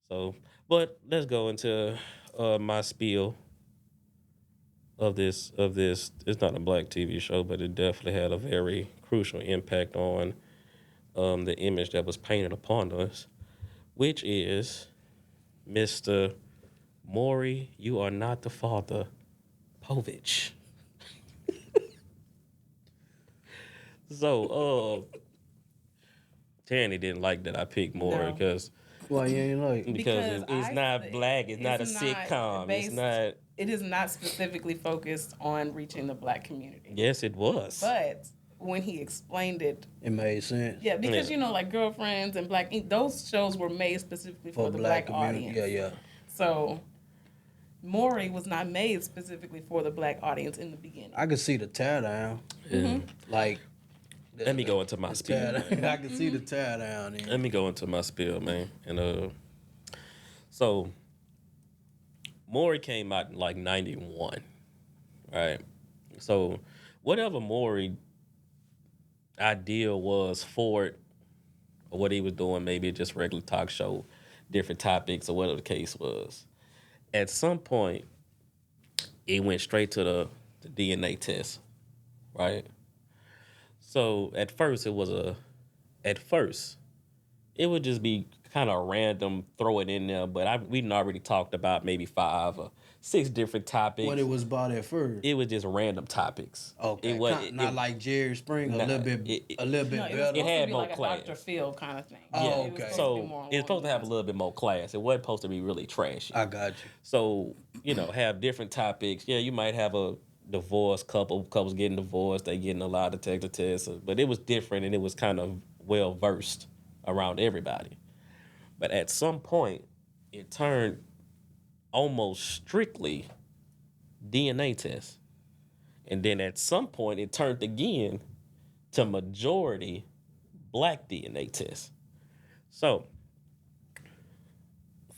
So, but let's go into my spiel of this. It's not a black TV show, but it definitely had a very crucial impact on the image that was painted upon us, which is Mr. Maury. You are not the father, Povich. So, Tanny didn't like that I picked Maury No, Why you ain't like? because because it's not black. It's not it's a not sitcom. It's based. not. It is not specifically focused on reaching the black community. Yes, it was. But when he explained it, It made sense yeah, because Yeah. like Girlfriends and Black Ink, those shows were made specifically for for the black black community. Yeah, audience. yeah. So Maury was not made specifically for the black audience in the beginning. I could see the tear down. Yeah. Like, Let me go into my spiel. tear down. Man. I can see the tear down. Let me go into my spiel, man. And so Maury came out in like '91, right? So whatever Maury idea was for it, or what he was doing, maybe just regular talk show, different topics, or whatever the case was. At some point, it went straight to the DNA test, right? So at first it would just be kind of random, throw it in there. But we'd already talked about maybe 5 or 6 different topics. What it was about at first. It was just random topics. Okay, It was not like Jerry Springer. Nah, a little bit no, it No, it was better. supposed It had to be more like class. a Dr. Phil kind of thing. Oh, yeah. okay. It was supposed to be So more it's supposed to have a along little bit more class. It wasn't supposed to be really trashy. I got you. So, have different topics. Yeah, you might have a divorce couples getting divorced, they getting a lie detector tests, but it was different and it was kind of well versed around everybody. But at some point, it turned almost strictly DNA tests. And then at some point, it turned again to majority black DNA tests. So,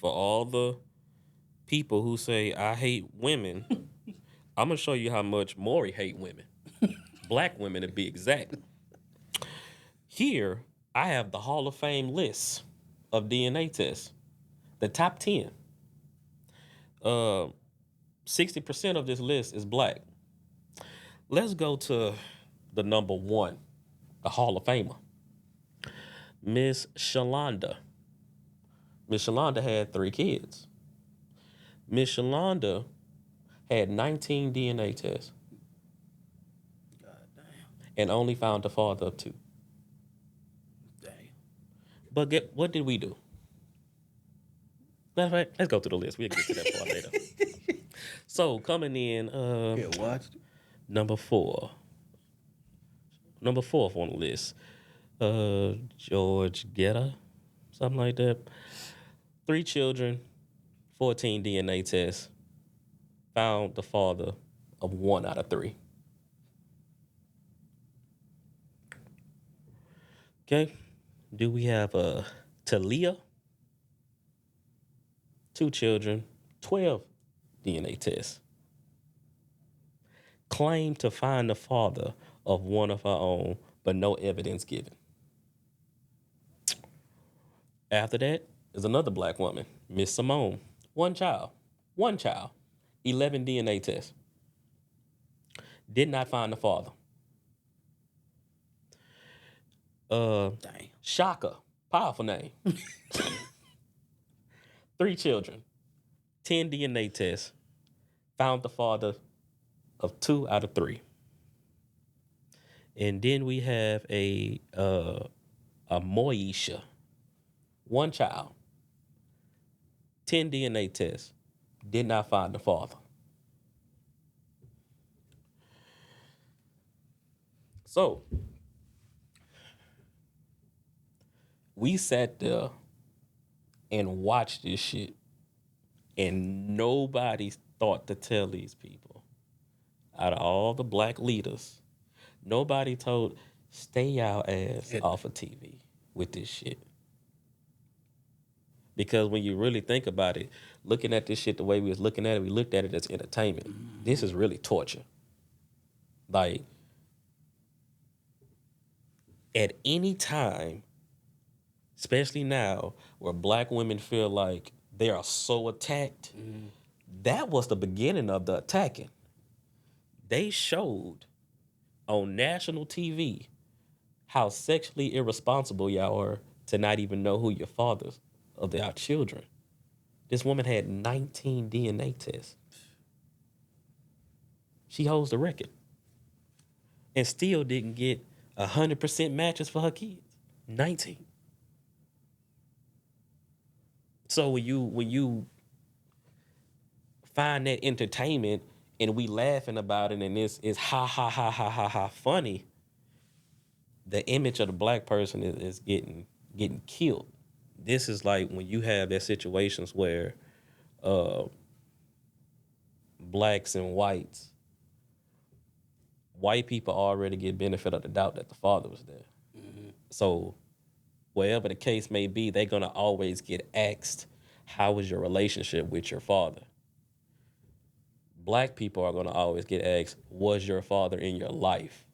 for all the people who say, I hate women, I'm going to show you how much Maury hate women. Black women, to be exact. Here, I have the Hall of Fame list of DNA tests. The top 10. 60% of this list is black. Let's go to the number 1, the Hall of Famer. Miss Shalonda. Miss Shalonda had 3 kids. Miss Shalonda had 19 DNA tests God damn. and only found the father of 2. Damn. But what did we do? Matter of fact, let's go through the list. We'll get to that part later. So coming in, Yeah, watched it. number 4. Number 4th on the list, George Guetta, something like that. 3 children, 14 DNA tests, found the father of 1 out of 3. Okay, do we have Talia? 2 children, 12 DNA tests. Claimed to find the father of 1 of her own, but no evidence given. After that is another black woman, Miss Simone. 1 child. 11 DNA tests. Did not find the father. Damn. Shaka, powerful name. 3 children, 10 DNA tests, found the father of 2 out of 3. And then we have a Moesha, 1 child, 10 DNA tests, did not find the father. So we sat there and watched this shit, and nobody thought to tell these people. Out of all the black leaders, nobody told, stay y'all ass off of TV with this shit. Because when you really think about it, looking at this shit the way we was looking at it, we looked at it as entertainment. This is really torture. Like, at any time, especially now, where black women feel like they are so attacked. That was the beginning of the attacking. They showed on national TV how sexually irresponsible y'all are to not even know who your fathers of our children. This woman had 19 DNA tests. She holds the record and still didn't get 100% matches for her kids. 19. So when you find that entertainment and we laughing about it and it's ha ha ha ha ha ha funny, the image of the black person is getting killed. This is like when you have that situations where blacks and white people already get benefit of the doubt that the father was there. So wherever the case may be, they're gonna always get asked, how was your relationship with your father? Black people are gonna always get asked, was your father in your life?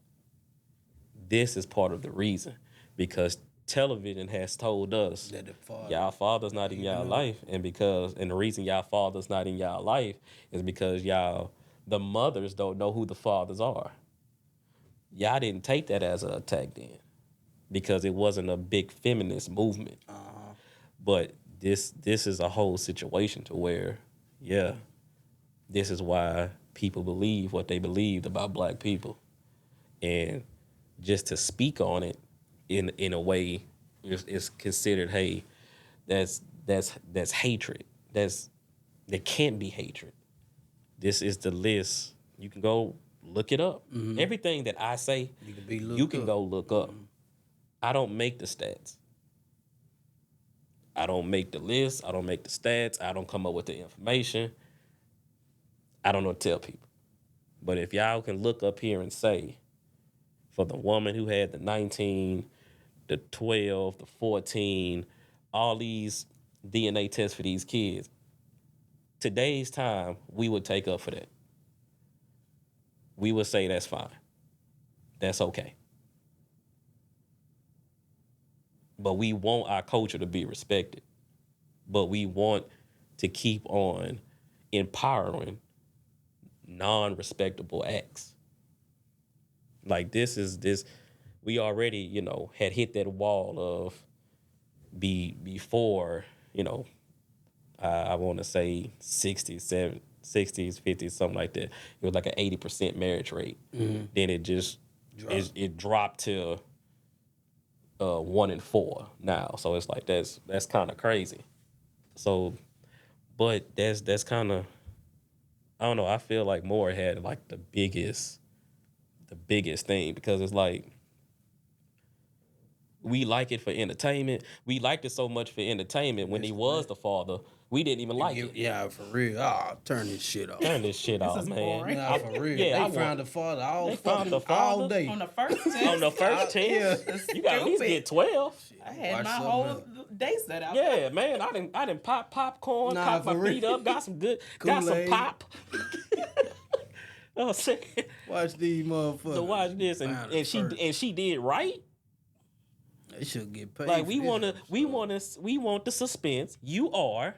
This is part of the reason, because television has told us That the father, y'all father's not in y'all life, and the reason y'all father's not in y'all life is because the mothers don't know who the fathers are. Y'all didn't take that as an attack then, because it wasn't a big feminist movement. But this is a whole situation to where, yeah, this is why people believe what they believed about black people, and just to speak on it in a way is considered, hey, that's hatred. There can't be hatred. This is the list. You can go look it up. Everything that I say, you can go look up. I don't make the stats. I don't make the list. I don't make the stats. I don't come up with the information. I don't know what to tell people. But if y'all can look up here and say, for the woman who had the 19, the 12, the 14, all these DNA tests for these kids, today's time, we would take up for that. We would say that's fine. That's okay. But we want our culture to be respected. But we want to keep on empowering non-respectable acts. Like this, we already, had hit that wall of before, I want to say 60s, 50s, something like that. It was like an 80% marriage rate. Then it just it dropped to 1 in 4 now. So it's like that's kind of crazy. So, but that's kind of, I don't know. I feel like Maury had like the biggest thing, because it's like, we like it for entertainment. We liked it so much for entertainment. When he was the father, we didn't even like it. Yeah, for real. Turn this shit off. Turn this shit off, is man. boring. Nah, for real. Yeah, they found the father all they found the all father day. On the first test, On the first test, you got to at least Stupid. get 12. I had Watch my something whole else. day set out. Yeah, man. I didn't pop popcorn, Nah, cock my for real. feet up, got some got some Kool-Aid. pop. I'm saying, Watch these motherfuckers. to watch this, Found it and first. she did right. They should get paid. Like for we this want the suspense. You are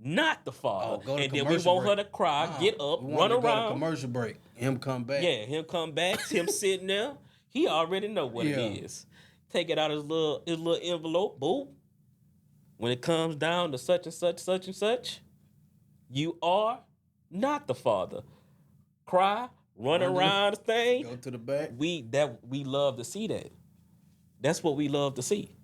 not the father, go to and then we commercial want her break. to cry, get up, We run wanted to go to around. commercial break. Him come back. Yeah, him come back, him sitting there. He already know what Yeah. it is. Take it out his little envelope. Boop. When it comes down to such and such, such and such, you are not the father. Cry, run around the thing. Go to the back. We love to see that. That's what we love to see.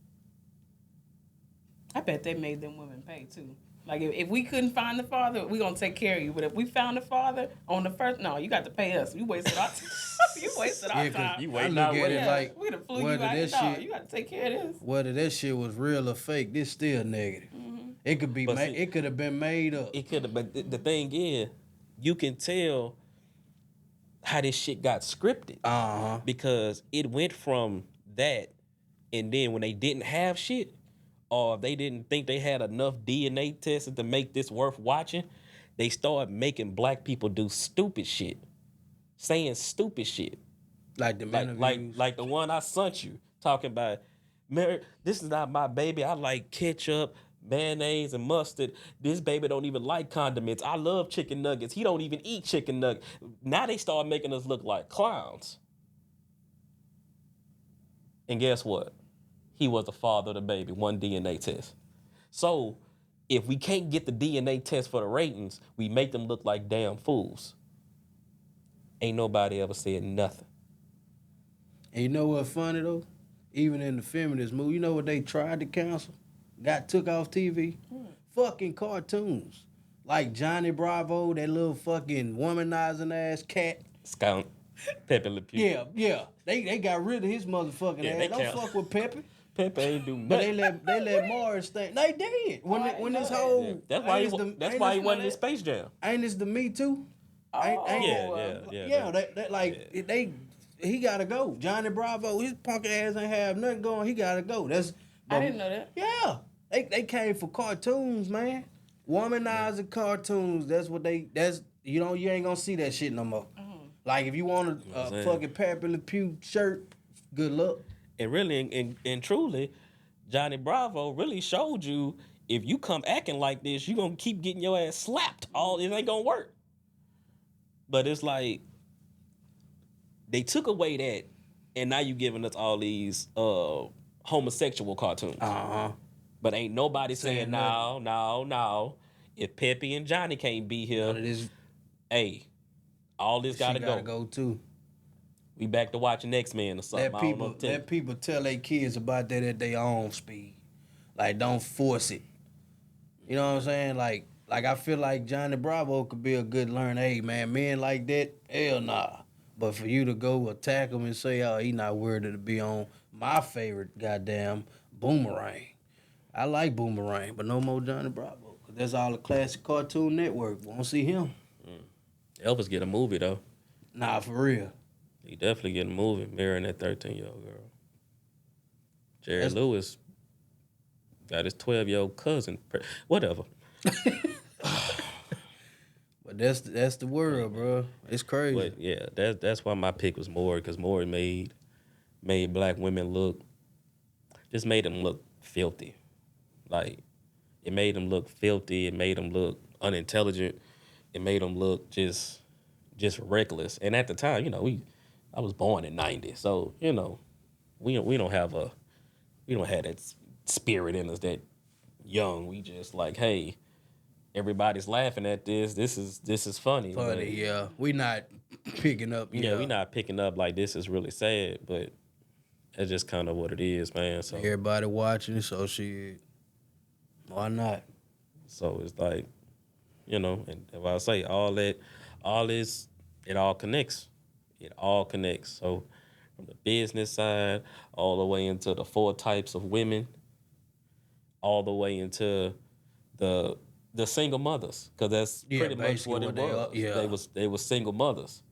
I bet they made them women pay too. Like if we couldn't find the father, we gonna take care of you. But if we found the father on the first, no, you got to pay us. You wasted our you wasted our Yeah, 'cause time. You I waiting look out at with it it. like we'd have flew you whether out. that No, shit, you got to take care of this. whether that shit was real or fake, this still negative. It could be But see- it could have been made up. It could have, but the thing is, you can tell how this shit got scripted, because it went from that, and then when they didn't have shit, or they didn't think they had enough DNA tests to make this worth watching, they started making black people do stupid shit, saying stupid shit, Like the like the one I sent you talking about. Mary, this is not my baby. I like ketchup, mayonnaise and mustard. This baby don't even like condiments. I love chicken nuggets. He don't even eat chicken nuggets. Now they start making us look like clowns. And guess what? He was the father of the baby, one DNA test. So if we can't get the DNA test for the ratings, we make them look like damn fools. Ain't nobody ever said nothing. And you know what's funny though? Even in the feminist movie, you know what they tried to cancel? Got took off TV? Fucking cartoons. Like Johnny Bravo, that little fucking womanizing ass cat. Skunk, Pepe Le Pew. Yeah. They got rid of his motherfucking Yeah, ass. they Don't count. fuck with Pepe. Pepe ain't do nothing. But they let Maury stay. They did. When this whole Yeah, that's why he wasn't in Space Jam. Ain't this the Me Too? Yeah. He gotta go. Johnny Bravo, his punk ass ain't have nothing going. He gotta go. I didn't know that. Yeah, they came for cartoons, man. Womanizing cartoons. That's what they. That's you ain't gonna see that shit no more. Like if you want a fucking Pepe Le Pew shirt, good luck. And really, and truly, Johnny Bravo really showed you if you come acting like this, you gonna keep getting your ass slapped. It ain't gonna work. But it's like they took away that, and now you giving us all these homosexual cartoons. But ain't nobody saying no. If Pepe and Johnny can't be here, hey, all this gotta Gotta go too. We back to watching X-Men or something. Let people tell their kids about that at their own speed. Like, don't force it. You know what I'm saying? Like I feel like Johnny Bravo could be a good learn. Hey, man, men like that, hell nah. But for you to go attack him and say, oh, he not worthy to be on my favorite goddamn Boomerang. I like Boomerang, but no more Johnny Bravo. Because that's all the classic Cartoon Network. Won't see him. Elvis get a movie, though. Nah, for real. He definitely get a movie marrying that 13-year-old girl. Jerry Lewis got his 12-year-old cousin. Whatever. But that's the world, bro. It's crazy. But yeah, that's why my pick was Maury, because Maury made black women made them look filthy. Like, it made them look filthy. It made them look unintelligent. It made them look just reckless. And at the time, I was born in '90, so we don't have that spirit in us that young. We just like, hey, everybody's laughing at this. This is funny. Funny, yeah. We not picking up. We not picking up like this is really sad, but that's just kind of what it is, man. So everybody watching, so shit. Why not? So it's like, and if I say all this, it all connects. It all connects. So from the business side, all the way into the 4 types of women, all the way into the single mothers, because that's pretty much what it was. They were single mothers.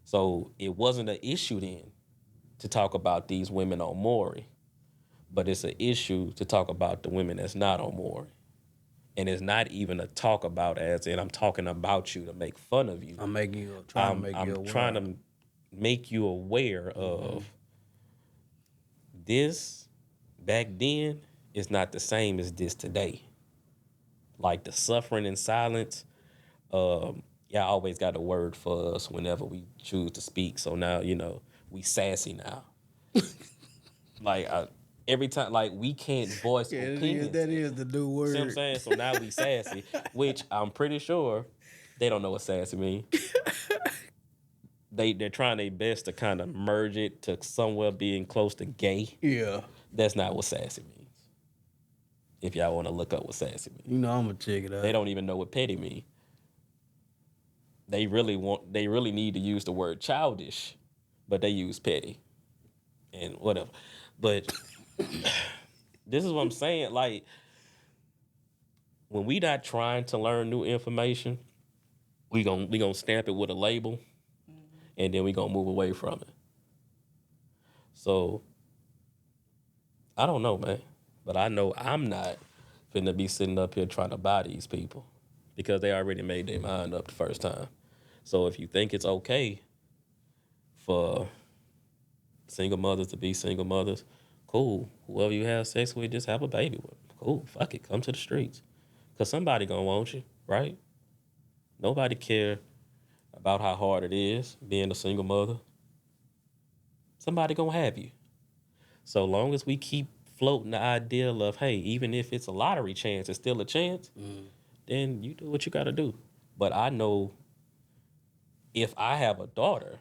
So it wasn't an issue then to talk about these women on Maury, but it's an issue to talk about the women that's not on Maury. And it's not even a talk about as in I'm talking about you to make fun of you. I'm trying to make you aware of this back then is not the same as this today. Like the suffering in silence, y'all always got a word for us whenever we choose to speak. So now, we sassy now. Like, every time, like, we can't voice opinions. That is the new word. See what I'm saying? So now we sassy, which I'm pretty sure they don't know what sassy means. They're trying their best to kind of merge it to somewhere being close to gay. Yeah. That's not what sassy means. If y'all want to look up what sassy means. I'm going to check it out. They don't even know what petty means. They really need to use the word childish, but they use petty and whatever. But this is what I'm saying. Like, when we not trying to learn new information, we gonna stamp it with a label, and then we gonna move away from it. So I don't know, man, but I know I'm not finna be sitting up here trying to buy these people because they already made their mind up the first time. So if you think it's okay for single mothers to be single mothers, cool. Whoever you have sex with, just have a baby with. Cool, fuck it, come to the streets. Because somebody gonna want you, right? Nobody care about how hard it is being a single mother. Somebody gonna have you. So long as we keep floating the idea of, hey, even if it's a lottery chance, it's still a chance, then you do what you gotta do. But I know if I have a daughter,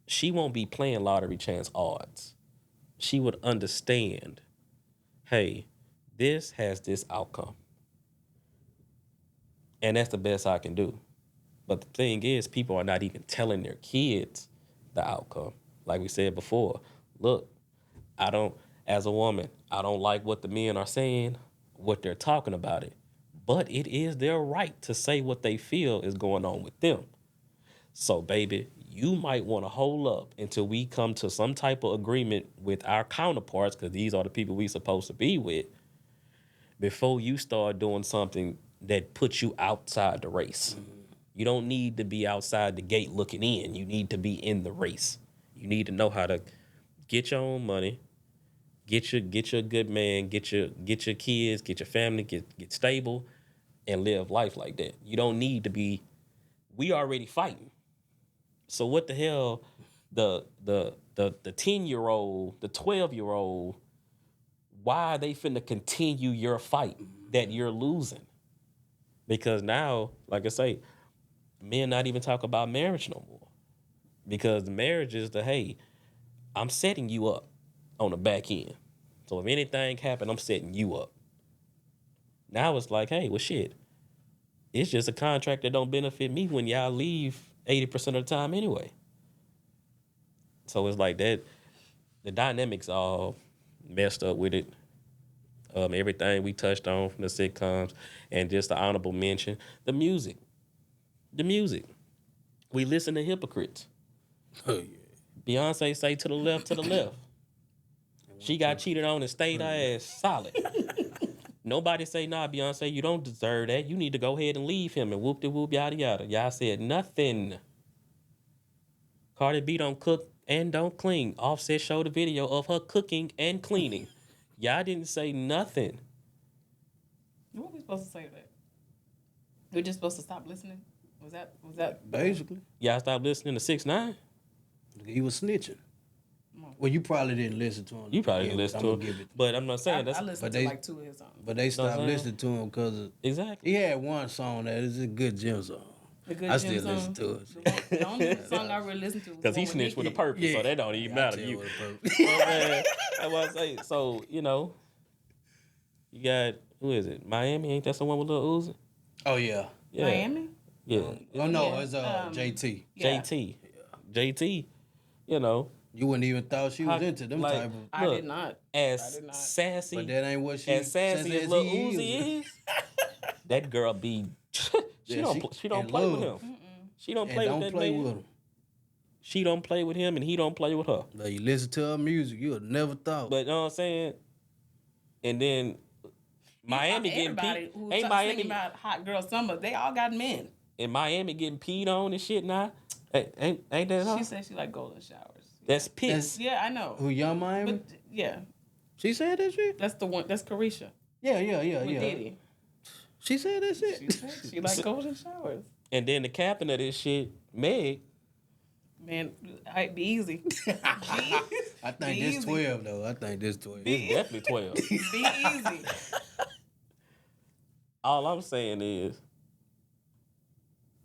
she won't be playing lottery chance odds. She would understand, hey, this has this outcome. And that's the best I can do. But the thing is, people are not even telling their kids the outcome. Like we said before, look, as a woman, I don't like what the men are saying, what they're talking about it. But it is their right to say what they feel is going on with them. So, baby, you might want to hold up until we come to some type of agreement with our counterparts, because these are the people we supposed to be with, before you start doing something that puts you outside the race. You don't need to be outside the gate looking in. You need to be in the race. You need to know how to get your own money, get your good man, get your kids, get your family, get stable, and live life like that. You don't need to be. We already fighting. So what the hell, the 10-year-old, the 12-year-old, why are they finna continue your fight that you're losing? Because now, like I say, men not even talk about marriage no more. Because the marriage is hey, I'm setting you up on the back end. So if anything happen, I'm setting you up. Now it's like, hey, well shit. It's just a contract that don't benefit me when y'all leave 80% of the time anyway. So it's like that. The dynamics all messed up with it. Everything we touched on from the sitcoms, and just the honorable mention, the music. We listen to hypocrites. Oh, yeah. Beyonce say to the left, to the left. She got cheated on and stayed her ass solid. Nobody say, nah, Beyonce, you don't deserve that. You need to go ahead and leave him and whoop-de-whoop, yada, yada. Y'all said nothing. Cardi B don't cook and don't clean. Offset showed a video of her cooking and cleaning. Y'all didn't say nothing. What were we supposed to say to that? We're just supposed to stop listening? Was that Basically. Y'all stopped listening to 6ix9ine? He was snitching. Well, you probably didn't listen to him. You probably didn't listen to him. But I'm not saying I listened to like 2 of his songs. But they stopped listening to him because exactly. He had one song that is a good gym song. I still listen to it. The only song I really listened to was because he snitched with a purpose, so that don't even matter to you. Man, that's what I say. So, you got, who is it? Miami, ain't that someone with Lil Uzi? Oh, yeah. Miami? Yeah. Oh, no, it's JT. Yeah. JT, You wouldn't even thought she was into them type of... I did not. As sassy. But that ain't what she... As sassy as Lil Uzi is, that girl be... she don't play with him. She don't play with that man. With him. She don't play with him, and he don't play with her. But you listen to her music, you would never thought. But you know what I'm saying? And then Miami getting peed. Ain't Miami about hot girl summer? They all got men. And Miami getting peed on and shit now. Ain't that her? She said she like golden showers. That's piss. Yeah, I know. Who, Young Miami? But, yeah. She said that shit? That's the one. That's Carisha. Yeah. With Diddy. She said that shit? She said she like golden showers. And then the captain of this shit, Meg. Man, be easy. I think this 12, though. I think this 12. It's definitely 12. Be easy. All I'm saying is...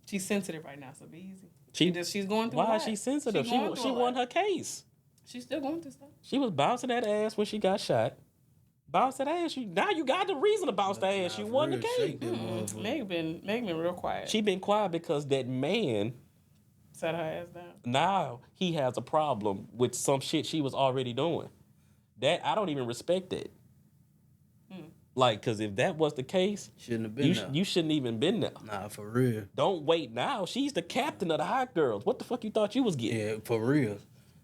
She's sensitive right now, so be easy. She's going through Why is she sensitive? She won her case. She's still going through stuff. She was bouncing that ass when she got shot. Bounce that ass. Now you got the reason to bounce that ass. You won the case. Meg been real quiet. She been quiet because that man set her ass down. Now he has a problem with some shit she was already doing. That I don't even respect that. Like, cause if that was the case, shouldn't have been there. You shouldn't even been there. Nah, for real. Don't wait now. She's the captain of the hot girls. What the fuck you thought you was getting? Yeah, for real.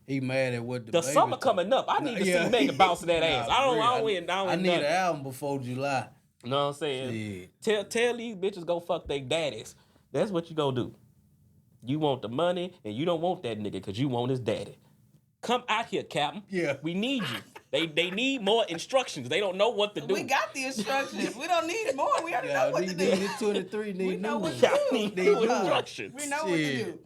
He mad at what the summer coming up. I need to see Megan bouncing that ass. I need an album before July. You know what I'm saying? Yeah. Tell these bitches go fuck their daddies. That's what you gonna do. You want the money and you don't want that nigga because you want his daddy. Come out here, Captain. Yeah. We need you. They need more instructions. They don't know what to do. We got the instructions. We don't need more. We already know what to do. These 23 need We know new what ones. to Y'all do. need They new do. instructions. We know what to Shit. do.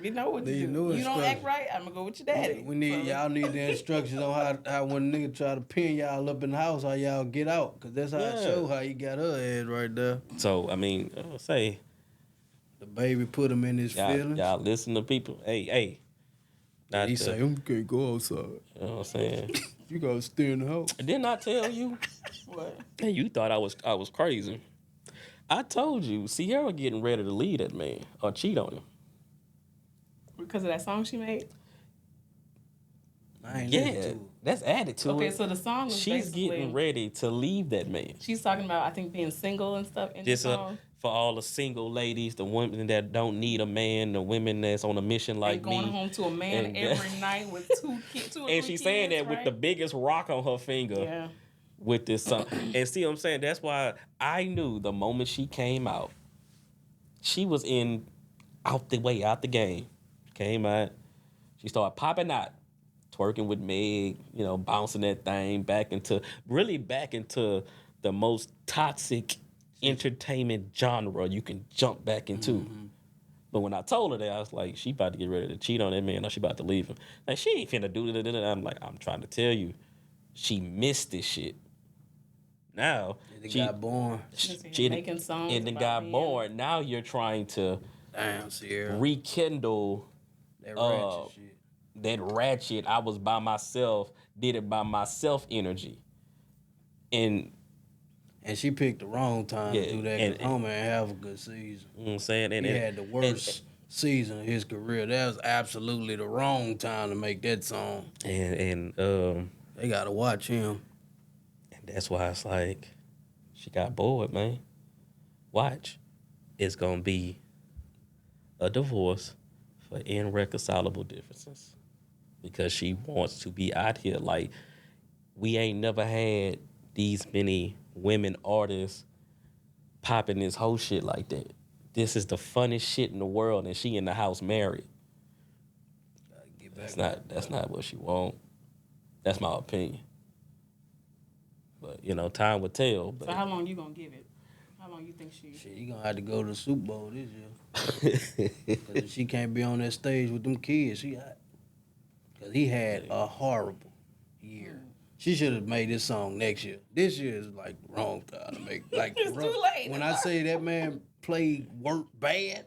We know what to Need do. new You don't act instructions. right, I'm gonna go with your daddy. We need So, y'all need the instructions on how when a nigga try to pin y'all up in the house, how y'all get out. Cause that's how it Yeah. show how he got her head right there. So I mean, say The baby put him in his feelings. y'all listen to people. Hey. Not He to- say, "I'm can't go outside. You know what I'm saying? You gotta stay in the house." Didn't I tell you? What? Hey, you thought I was crazy. I told you, Sierra getting ready to leave that man or cheat on him. Because of that song she made? I ain't listen to Yeah, it. that's added to Okay, it. so the song was She's basically, getting ready to leave that man. she's talking about, I think, being single and stuff in the Just song. for all the single ladies, the women that don't need a man, the women that's on a mission like and going me. home to a man And- every night with two or And three she's saying kids, that with right? the biggest rock on her finger Yeah. with this song. And see what I'm saying? That's why I knew the moment she came out, she was out the game. Came out, she started popping out, twerking with Meg, bouncing that thing back into the most toxic entertainment genre you can jump back into. Mm-hmm. But when I told her that, I was like, she about to get ready to cheat on that man, or she about to leave him. Like, she ain't finna do that. I'm like, I'm trying to tell you, she missed this shit. Now, They she got born. she making songs and then about got being- born. Now you're trying to Damn, Sierra. rekindle That ratchet shit. that ratchet. I was by myself, did it by myself energy. And And she picked the wrong time Yeah, to do that. and- Cause homie ain't have a good season. you know what I'm saying? And He had the worst season of his career. That was absolutely the wrong time to make that song. And They gotta watch him. and that's why it's like she got bored, man. Watch. It's gonna be a divorce for irreconcilable differences. Because she wants to be out here. Like, we ain't never had these many women artists popping this whole shit like that. This is the funnest shit in the world, and she in the house married. Gotta get back. That's not what she want. That's my opinion. But time will tell. But So how long you gonna give it? How long you think she? Shit, you gonna have to go to the Super Bowl this year. Cause if she can't be on that stage with them kids, she out. Cause he had a horrible year. She should have made this song next year. This year is like the wrong time to make. Like It's too late. When I say that man played work bad,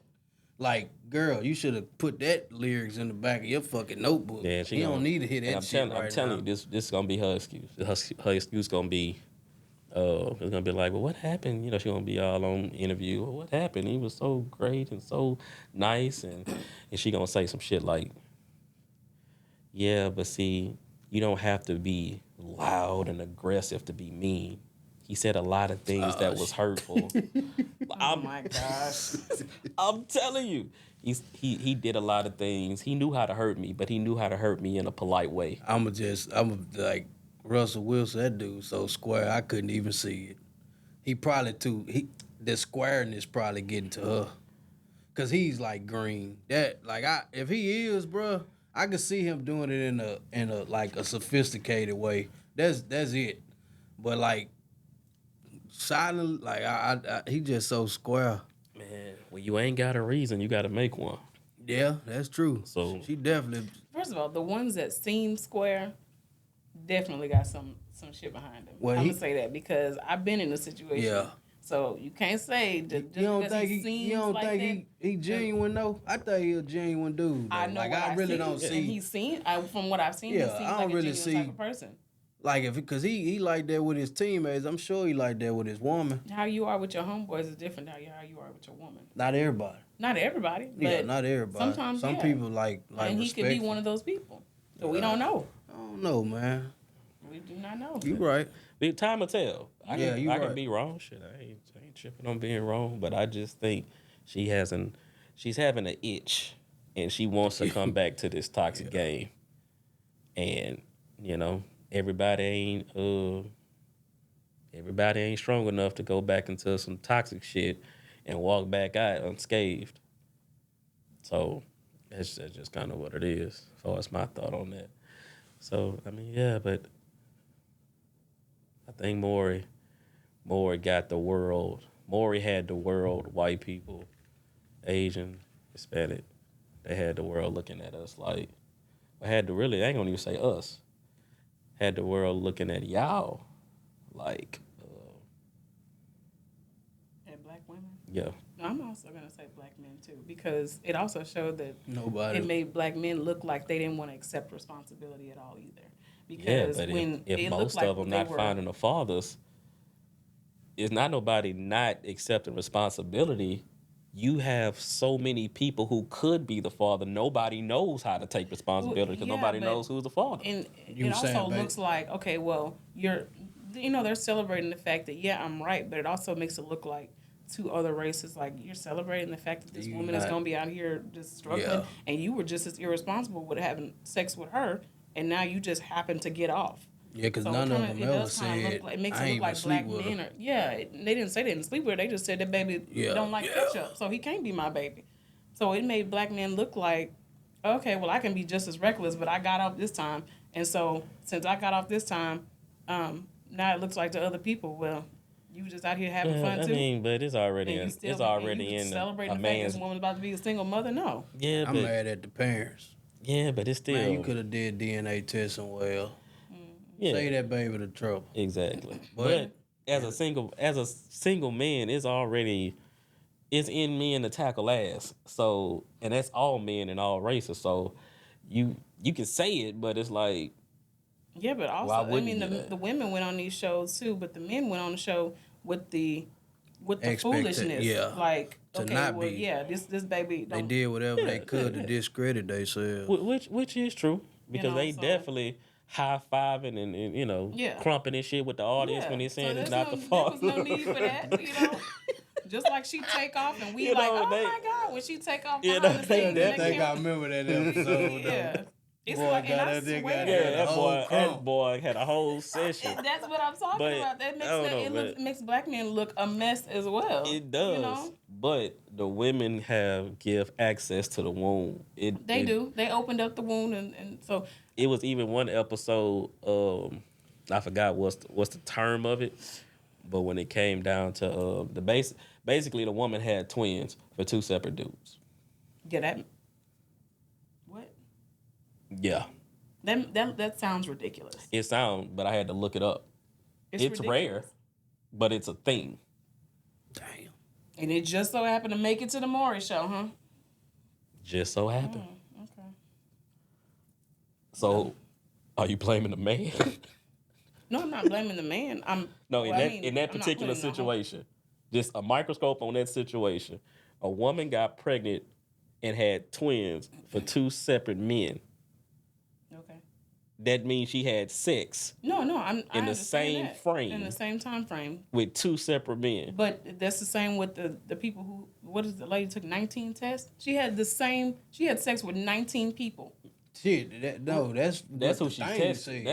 like girl, you should have put that lyrics in the back of your fucking notebook. Yeah, you don't need to hit that shit I'm right telling now. you, this is gonna be her excuse. Her excuse gonna be, it's gonna be like, well, what happened? She gonna be all on interview. Well, what happened? He was so great and so nice, and she gonna say some shit like, yeah, but see, you don't have to be loud and aggressive to be mean. He said a lot of things that was hurtful. Oh my gosh. I'm telling you, he did a lot of things. He knew how to hurt me, but he knew how to hurt me in a polite way. I'm like Russell Wilson, that dude so square, I couldn't even see it. He probably the squareness probably getting to her. Cause he's like green. If he is, bruh, I could see him doing it in a like a sophisticated way. That's it. But like silent, like he just so square. Man, when you ain't got a reason, you got to make one. Yeah, that's true. So- she definitely. First of all, the ones that seem square definitely got some shit behind them. Well, I'm he- gonna say that because I've been in a situation. Yeah. So you can't say just You don't because think he seems you don't like think that. he genuine though? I think he a genuine dude. Though. I know like what I really see, don't and see he's seen. From what I've seen, Yeah, he seems I don't like a really genuine see- type of person. like because he like that with his teammates. I'm sure he like that with his woman. How you are with your homeboys is different than how you are with your woman. Not everybody. Not everybody, but Yeah, not everybody. sometimes, some yeah. people like and he could be respectful. one of those people. So we don't know. I don't know, man. We do not know. You right. But time will tell. I Yeah, can, you I can right. be wrong. Shit, I ain't tripping on being wrong. But I just think she's having an itch, and she wants to come back to this toxic game. And everybody ain't strong enough to go back into some toxic shit and walk back out unscathed. So that's just kind of what it is. So that's my thought on that. So I mean, yeah, but I think Maury got the world. Maury had the world. White people, Asian, Hispanic. They had the world looking at us like. I had to really. I ain't gonna even say us. Had the world looking at y'all like. And black women. Yeah. I'm also gonna say black men too, because it also showed that Nobody. it made black men look like they didn't want to accept responsibility at all either. Yeah, Because but when if it most looked like of them they not were, finding the fathers, it's not nobody not accepting responsibility. You have so many people who could be the father. Nobody knows how to take responsibility because yeah, nobody but knows who's the father. and You it saying, also babe? looks like, okay, well, they're celebrating the fact that yeah, I'm right, but it also makes it look like to other races like you're celebrating the fact that this You woman is not- gonna be out here just struggling, Yeah. and you were just as irresponsible with having sex with her, and now you just happen to get off. Yeah, because So none of it them kinda- ever does kinda said, look like, it makes I it ain't look even like sleep black with men her. are, they didn't say they didn't sleep with her. They just said that baby Yeah. don't like ketchup, so he can't be my baby. So it made black men look like, okay, well I can be just as reckless, but I got off this time, and so since I got off this time, now it looks like to other people, well, you was just out here having fun I too, mean, but it's already and you in still it's already you in celebrating a the fact that man's this woman's about to be a single mother. No, yeah, I'm but mad at the parents. yeah, but it's still Man, you could have did DNA testing well. yeah, Save that baby the trouble. exactly. But- But as a single man, it's in men to tackle ass. So and that's all men and all races. So you can say it, but it's like yeah, but also Why I wouldn't mean you do that? the women went on these shows too, but the men went on the show with the foolishness, yeah. like To okay, not well be. yeah, this baby They don't, did whatever they could to discredit themselves. which is true because know, they so- definitely high fiving and Yeah. crumping and shit with the audience when they're so saying it's there's not the there father. was no need for that, Just like she take off and we You like, know, oh they- my god, when she take off You behind know, the they scenes, and definitely- they think I can't- remember that episode. yeah. It's Boy, like, and got I that nigga swear, out Yeah, there. that whole boy, crumb. had a whole session. that's what I'm talking But, about. That makes I don't that, know, it makes black men look a mess as well. It does, You know? but the women give access to the womb. They do. They opened up the wound, and so It was even one episode. I forgot what's the term of it, but when it came down to basically the woman had twins for two separate dudes. yeah, that what Yeah, that sounds ridiculous. it sounds, but I had to look it up. It's ridiculous. rare, but it's a thing. Damn. And it just so happened to make it to the Maury show, huh? Just so happened. Okay. So, are you blaming the man? No, I'm not blaming the man. No, well, in that I'm not particular putting the whole- situation, just a microscope on that situation. A woman got pregnant and had twins for two separate men. Okay. That means she had sex No, I in the understand same that. frame. In the same time frame. with two separate men. But that's the same with the people who. What is the lady took 19 tests? She had sex with 19 people. Shit, that's That's who what she the thing tested. said.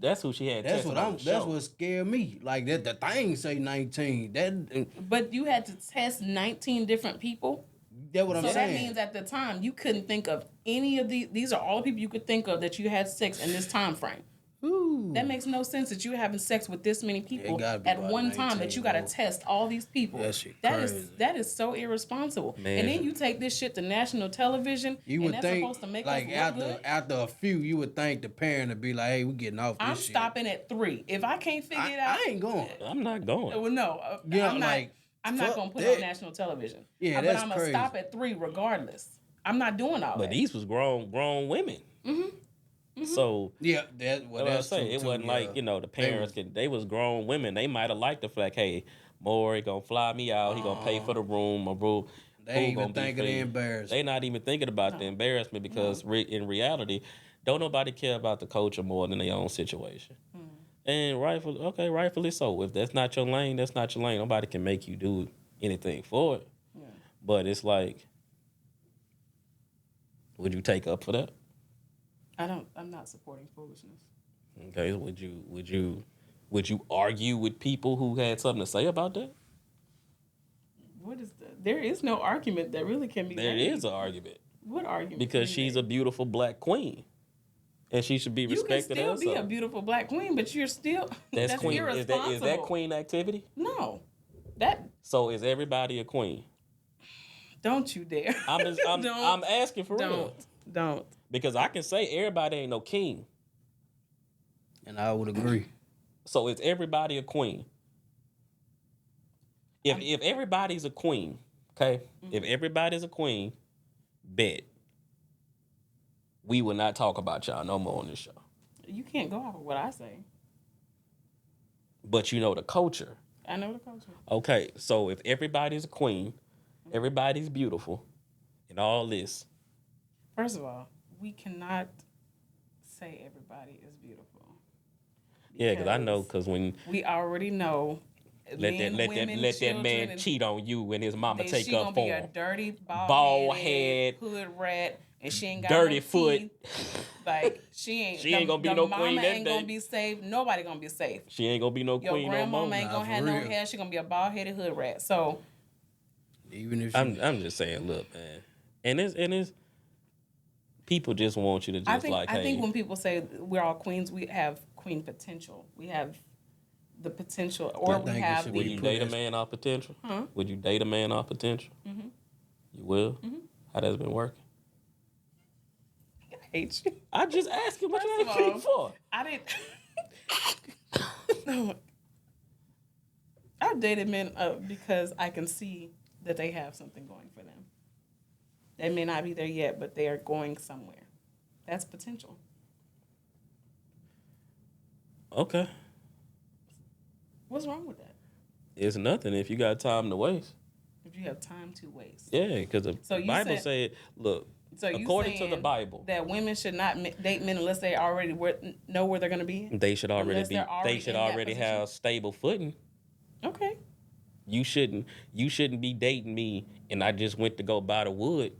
That's who she had That's tested what on the that's show. what scared me. Like that the thing say 19. But you had to test 19 different people. That's what I'm So saying. that means at the time you couldn't think of any of these are all the people you could think of that you had sex in this time frame. Ooh. That makes no sense that you're having sex with this many people gotta be at about one time, that 19, you got to though. test all these people. That shit That crazy. is so irresponsible. Man. And then you take this shit to national television, You and would that's think, supposed to make like us look good. after a few, you would think the parent would be like, "Hey, we getting off this I'm shit." stopping at 3. If I can't figure it out, I ain't going. I'm not going. well, no, Yeah, I'm not. like, I'm not fuck gonna put it that. on national television. Yeah, but that's I'm gonna crazy. stop at 3 regardless. I'm not doing all But that. these was grown women. So Yeah, that's what I that's say. true It too, wasn't yeah. like the parents they was grown women. They might have liked the fact, hey, Maury gonna fly me out. He gonna pay for the room. My boo. They boo ain't gonna even be thinking of the free. embarrassment. They not even thinking about the embarrassment because in reality, don't nobody care about the culture more than their own situation. And rightfully so. If that's not your lane, that's not your lane. Nobody can make you do anything for it. Yeah. But it's like, would you take up for that? I'm not supporting foolishness. Okay, would you argue with people who had something to say about that? What is there is no argument that really can be There made. is an argument What argument? because can be she's made? a beautiful black queen. And she should be You can respected still as be a so. beautiful black queen, but you're still That's queen. irresponsible. Is that queen activity? No, that So is everybody a queen? don't you dare. I'm asking for real. Don't. Because I can say everybody ain't no king. And I would agree. So is everybody a queen? If everybody's a queen, okay? Mm-hmm. If everybody's a queen, bet we will not talk about y'all no more on this show. You can't go off of what I say. But you know the culture. I know the culture. Okay, so if everybody's a queen, everybody's beautiful, and all this. First of all, we cannot say everybody is beautiful. Yeah, because I know, because when we already know. let that man cheat on you and his mama take up for him. She gonna be him. a dirty Bald head, hood rat, and she ain't got dirty no foot. Teeth. Like she ain't gonna be no queen that day. Mama ain't gonna be safe. Nobody gonna be safe. She ain't gonna be no Your queen no more. grandmama ain't gonna have no hair. She gonna be a bald headed hood rat. So even if I'm just saying, look, man, and it's people just want you to just I think when people say we're all queens, we have queen potential. We have the potential, or we have the. Would you date a man off potential? Huh? Would you date a man off potential? Mm-hmm. You will? Mm-hmm. How that's been working? I hate you. I just asked you what you First of asking all, for. I didn't. No. I've dated men because I can see that they have something going for them. They may not be there yet, but they are going somewhere. That's potential. Okay. What's wrong with that? It's nothing if you got time to waste. If you have time to waste. Yeah, because the Bible said, look, according to the Bible, that women should not date men unless they already know where they're going to be. They should already be. They should already have stable footing. Okay. You shouldn't be dating me, and I just went to go buy the wood.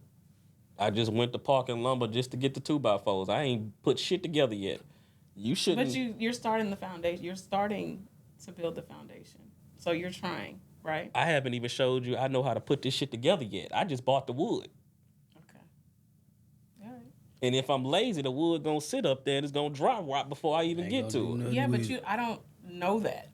I just went to Park and Lumber just to get the 2x4s. I ain't put shit together yet. You shouldn't. But you're starting the foundation. You're starting to build the foundation. So you're trying, right? I haven't even showed you I know how to put this shit together yet. I just bought the wood. Okay. All right. And if I'm lazy, the wood gonna sit up there and it's gonna dry rot before I even get to it. Yeah, but I don't know that.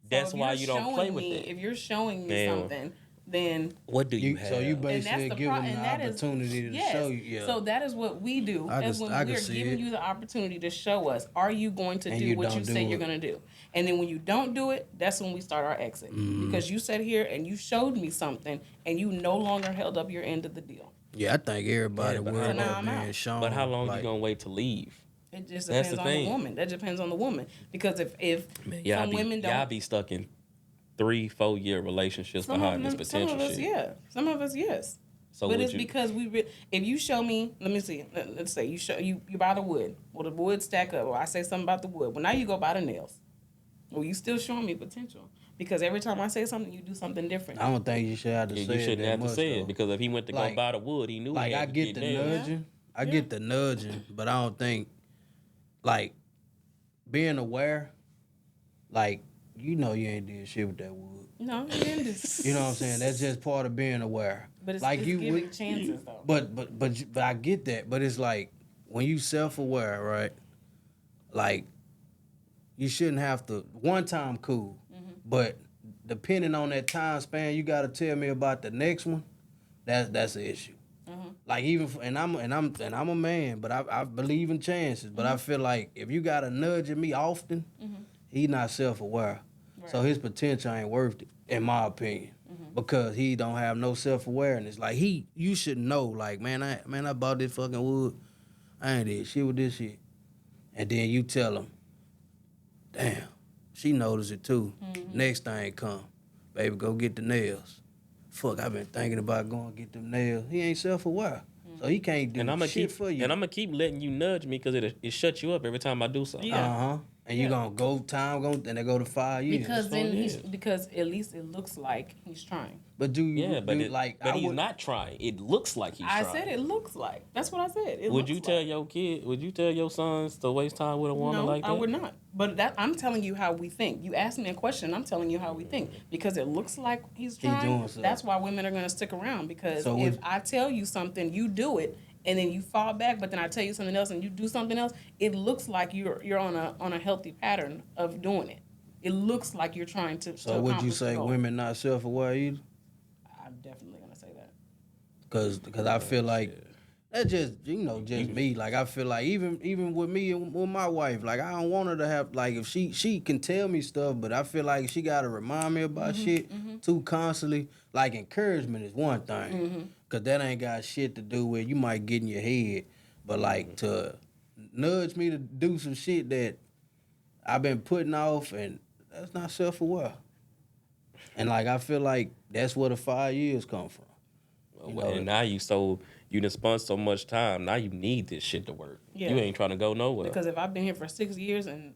That's why you don't play with it. If you're showing me something, then what do you have? So you basically give them the opportunity to show you. Yeah. So that is what we do. We're giving you the opportunity to show us. Are you going to do what you say you're going to do? And then when you don't do it, that's when we start our exit. Mm-hmm. Because you sat here and you showed me something, and you no longer held up your end of the deal. Yeah, I think everybody worried about being shown. But how long you gonna wait to leave? It just depends on the woman. That depends on the woman. Because if some women don't, y'all be stuck in 3-4 year relationships behind this potential some of us, shit. Yeah. Some of us, yes. So but it's because if you show me, let me see, let's say you buy the wood. Well, the wood stack up. Or I say something about the wood. Well, now you go buy the nails. Well, you still showing me potential. Because every time I say something, you do something different. I don't think you should have to say it. You shouldn't have to say it. Because if he went to go buy the wood, he knew he had to get nails. I get the nudging, but I don't think, like, being aware, like, you know you ain't did shit with that wood. No, you didn't. You know what I'm saying? That's just part of being aware. But it's, like it's giving chances, though. But I get that. But it's like, when you self-aware, right? Like, you shouldn't have to, one time cool. Mm-hmm. But depending on that time span, you got to tell me about the next one. That's an issue. Mm-hmm. Like I'm a man, but I believe in chances. But I feel like if you got to nudge at me often, he's not self-aware. Right. So his potential ain't worth it, in my opinion. Mm-hmm. Because he don't have no self-awareness. Like you should know, like, man, I bought this fucking wood. I ain't did shit with this shit. And then you tell him, damn, she noticed it too. Mm-hmm. Next thing come, baby, go get the nails. Fuck, I've been thinking about going to get them nails. He ain't self-aware. So he can't do shit for you. And I'm going to keep letting you nudge me because it shuts you up every time I do something. Yeah. Uh-huh. And you're going to and they go to 5 years. Because at least it looks like he's trying. But he's not trying. It looks like he's trying. I said it looks like. That's what I said. Would you tell your sons to waste time with a woman like that? No, I would not. But I'm telling you how we think. You asked me a question, I'm telling you how we think. Because it looks like he's trying. That's why women are going to stick around. Because if I tell you something, you do it, and then you fall back, but then I tell you something else and you do something else, it looks like you're on a healthy pattern of doing it. It looks like you're trying to So would you accomplish the say goal. women not self-aware either? I'm definitely gonna say that. Cause I feel like Shit. that's just just me. Like I feel like even with me and with my wife, like I don't want her to have like if she can tell me stuff, but I feel like she gotta remind me about shit too constantly. Like encouragement is one thing, cause that ain't got shit to do with you might get in your head, but like to nudge me to do some shit that I've been putting off, and that's not self-aware. And like I feel like that's where the 5 years come from. You know, And now you done spent so much time. Now you need this shit to work. Yeah. You ain't trying to go nowhere. Because if I've been here for 6 years and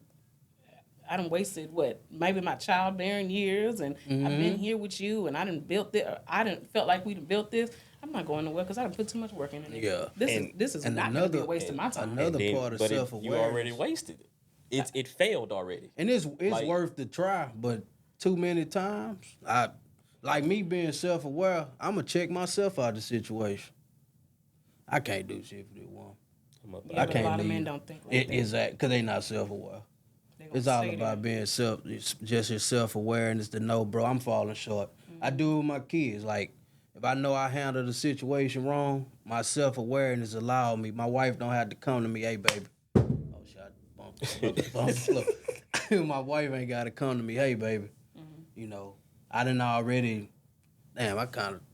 I done wasted maybe my childbearing years, and I've been here with you, and I done built this. I done felt like we done built this. I'm not going nowhere because I done put too much work in it. Yeah. This is not going to be a waste of my time. another part of but self-awareness. you already wasted it. It failed already. And it's Like- worth the try, but too many times, like me being self-aware, I'm gonna check myself out of the situation. I can't do shit for this woman. Yeah, I but can't a lot of leave. men don't think like that. Exactly, because they not self-aware. They gonna It's all stay about there. being just your self-awareness to know, bro, I'm falling short. I do it with my kids. Like, if I know I handled the situation wrong, my self-awareness allow me. My wife don't have to come to me, hey, baby. Oh, shit, I bumped the floor. My wife ain't got to come to me, hey, baby. You know, I done already, damn,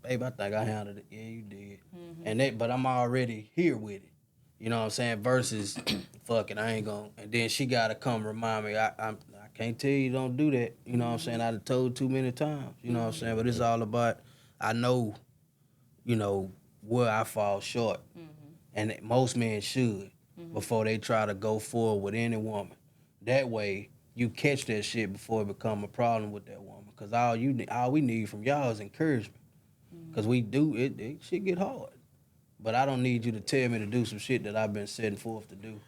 babe, I think I handled it. Yeah, you did. But I'm already here with it. You know what I'm saying? Versus, fuck it, I ain't gonna. And then she gotta come remind me. I can't tell you don't do that. You know what I'm saying? I done told too many times. You know what I'm saying? But it's all about, I know, where I fall short. And most men should before they try to go forward with any woman. That way, you catch that shit before it become a problem with that woman. Cause all we need from y'all is encouragement. Cause we do it shit get hard. But I don't need you to tell me to do some shit that I've been setting forth to do.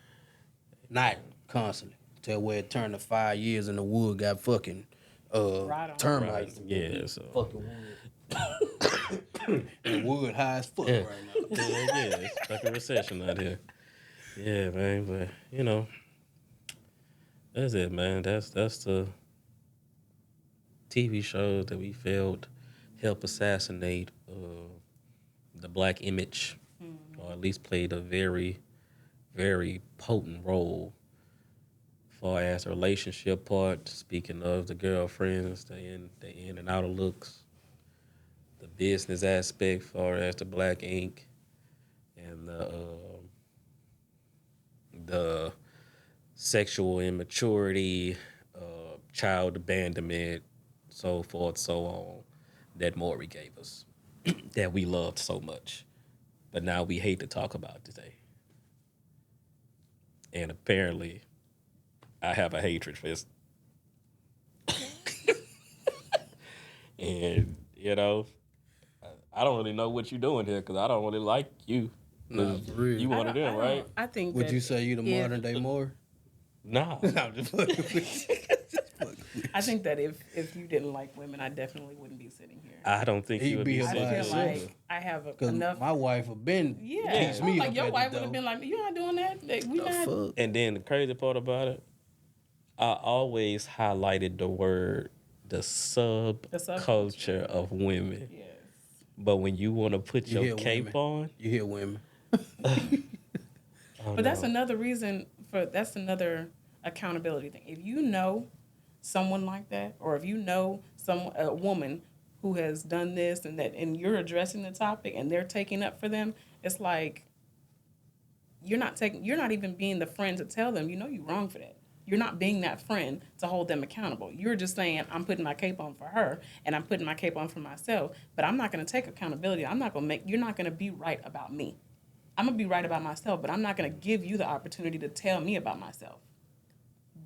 Not constantly. Till where it turned to 5 years and the wood got fucking Right on. termites. Yeah, so. Fucking wood. The wood high as fuck right now. Yeah, it's like a recession out here. Yeah, man, but that's it, man. That's the TV shows that we felt help assassinate the black image, or at least played a very, very potent role far as the relationship part. Speaking of the girlfriends, the in and out of looks, the business aspect, far as the black ink, and the sexual immaturity, child abandonment, so forth, so on, that Maury gave us, that we loved so much, but now we hate to talk about today. And apparently, I have a hatred for this. And, I don't really know what you're doing here because I don't really like you. Nah, for real. You one of them, right? I think. Would that you say you the if- modern day Moore? Nah. I'm just fucking with you. I think that if you didn't like women, I definitely wouldn't be sitting here. I don't think He'd you would be be here I by sitting feel himself. here. like I have Because enough. my wife have been Yeah, teach me like up your at wife the would have door. been like, "You're not doing that. We The not." fuck? And then the crazy part about it, I always highlighted the word, the subculture subculture. of women. Yes. But when you want to put You your hear cape women. on, You hear women. oh, But that's no. another reason that's another accountability thing. If you know someone like that, or if you know a woman who has done this and that, and you're addressing the topic and they're taking up for them, it's like you're not even being the friend to tell them, you're wrong for that. You're not being that friend to hold them accountable. You're just saying, I'm putting my cape on for her and I'm putting my cape on for myself, but I'm not going to take accountability. You're not going to be right about me. I'm going to be right about myself, but I'm not going to give you the opportunity to tell me about myself.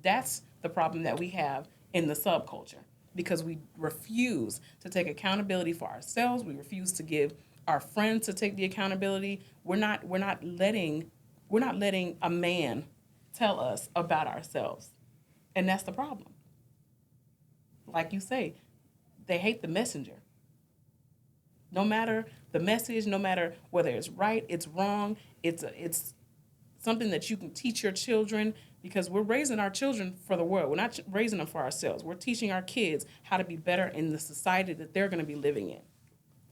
That's the problem that we have in the subculture, because we refuse to take accountability for ourselves. We refuse to give our friends to take the accountability. We're not letting a man tell us about ourselves. And that's the problem. Like you say, they hate the messenger. No matter the message, no matter whether it's right, it's wrong, it's something that you can teach your children, because we're raising our children for the world. We're not raising them for ourselves. We're teaching our kids how to be better in the society that they're going to be living in.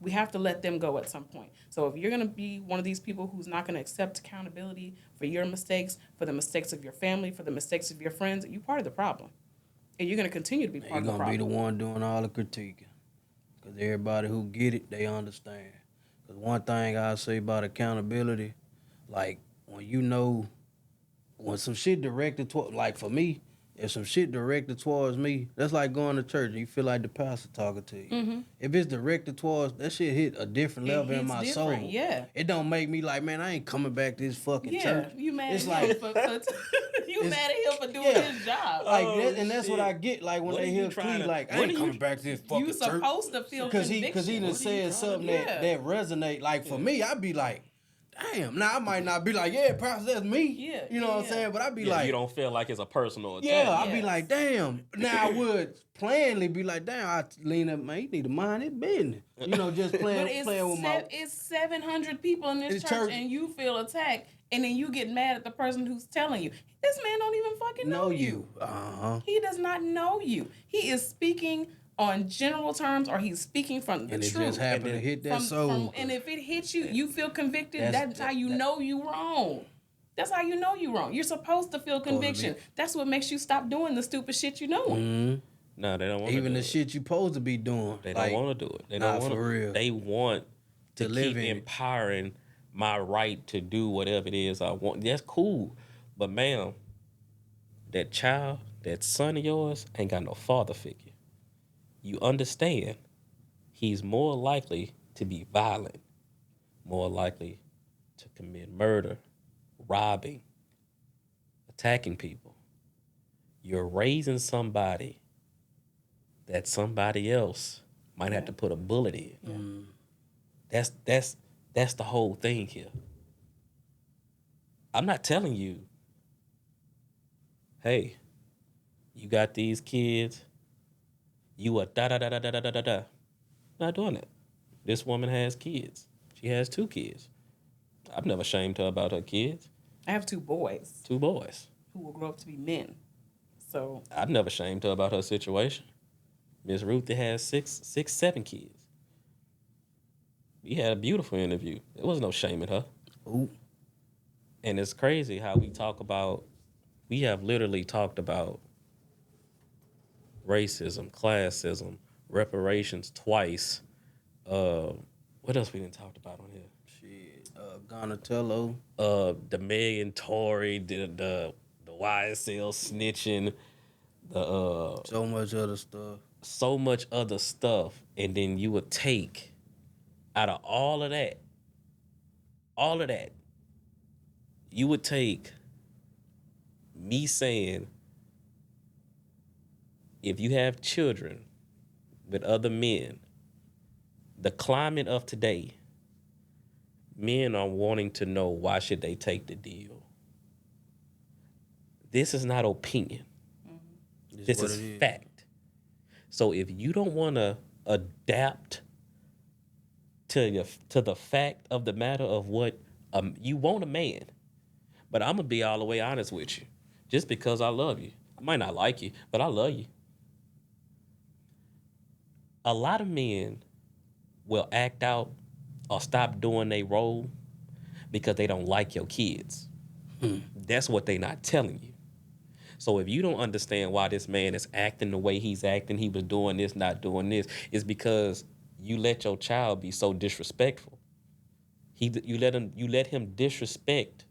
We have to let them go at some point. So if you're going to be one of these people who's not going to accept accountability for your mistakes, for the mistakes of your family, for the mistakes of your friends, you're part of the problem. And you're going to continue to be part of the problem. You're going to be the one doing all the critiquing. Because everybody who get it, they understand. Because one thing I say about accountability, like when you know, when some shit directed toward, like for me, if some shit directed towards me, that's like going to church and you feel like the pastor talking to you. Mm-hmm. If it's directed towards, that shit hit a different level in my soul. Yeah. It don't make me like, man, I ain't coming back to this fucking church. You mad it's at him like, for you mad at him for doing his job. Like and that's what I get. Like when they hear Clee, like I ain't coming back to this fucking church. You supposed to feel conviction. Because he done said something that resonate. Like for me, I'd be like, damn. Now I might not be like, yeah, perhaps that's me. Yeah, you know what I'm saying? But I'd be like, you don't feel like it's a personal attack. Yeah, I'd be like, damn. Now I would plainly be like, damn. I lean up, man. You need to mind his business. You know, just playing with my. It's 700 people in this church, and you feel attacked, and then you get mad at the person who's telling you. This man don't even fucking know you. He does not know you. He is speaking on general terms, or he's speaking from the truth. And it just happened to hit that soul. And if it hits you, you feel convicted. That's how you know you wrong. That's how you know you wrong. You're supposed to feel conviction. That's what makes you stop doing the stupid shit you're doing. Mm-hmm. No, they don't want to do it. Even the shit you supposed to be doing. They don't want to do it. They don't want for real. They want to live keep in empowering my right to do whatever it is I want. That's cool. But, ma'am, that child, that son of yours, ain't got no father figure. You understand he's more likely to be violent, more likely to commit murder, robbing, attacking people. You're raising somebody that somebody else might have to put a bullet in. That's the whole thing here. I'm not telling you, hey, you got these kids, you are da-da-da-da-da-da-da-da. Not doing it. This woman has kids. She has 2 kids. I've never shamed her about her kids. I have 2 boys. 2 boys. Who will grow up to be men. So I've never shamed her about her situation. Miss Ruthie has 7 kids. We had a beautiful interview. There was no shame in her. Ooh. And it's crazy how we have literally talked about racism, classism, reparations twice. What else we didn't talk about on here? Shit, Donatello. The Megan Tory, the YSL snitching, So much other stuff. So much other stuff, and then you would take out of all of that, you would take me saying, if you have children with other men, the climate of today, men are wanting to know why should they take the deal. This is not opinion. Mm-hmm. This is fact. So if you don't want to adapt to the fact of the matter of what you want a man, but I'm gonna be all the way honest with you, just because I love you. I might not like you, but I love you. A lot of men will act out or stop doing their role because they don't like your kids. That's what they not telling you. So if you don't understand why this man is acting the way he's acting, he was doing this, not doing this, it's because you let your child be so disrespectful. You let him disrespect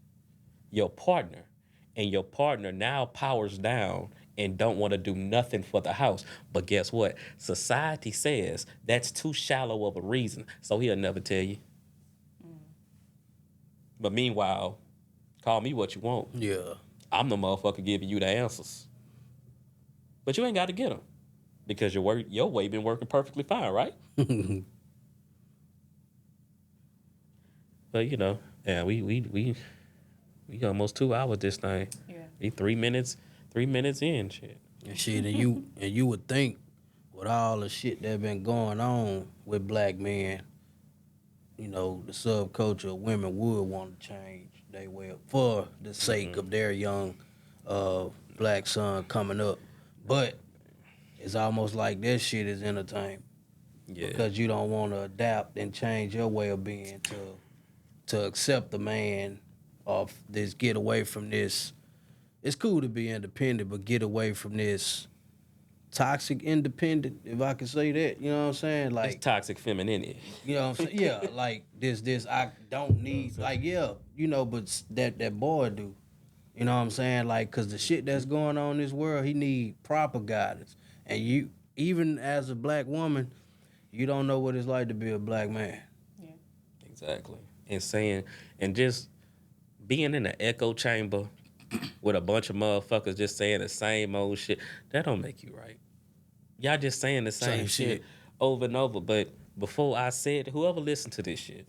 your partner, and your partner now powers down and don't want to do nothing for the house. But guess what? Society says that's too shallow of a reason, so he'll never tell you. But meanwhile, call me what you want. Yeah. I'm the motherfucker giving you the answers. But you ain't got to get them because your way been working perfectly fine, right? But yeah, we almost 2 hours this thing. Yeah. We 3 minutes in, shit. And shit, and you would think with all the shit that been going on with black men, the subculture of women would want to change their way up for the sake of their young black son coming up. But it's almost like that shit is entertainment Yeah. because you don't want to adapt and change your way of being to accept the man of this, get away from this. It's cool to be independent, but get away from this toxic independent, if I can say that. You know what I'm saying? It's Like, toxic femininity. you know what I'm saying? Yeah, like this I don't need, like, yeah, but that boy do. You know what I'm saying? Like, cause the shit that's going on in this world, he need proper guidance. And you, even as a black woman, you don't know what it's like to be a black man. Yeah. Exactly. And just being in an echo chamber with a bunch of motherfuckers just saying the same old shit, that don't make you right. Y'all just saying the same shit over and over. But before I said, whoever listened to this shit,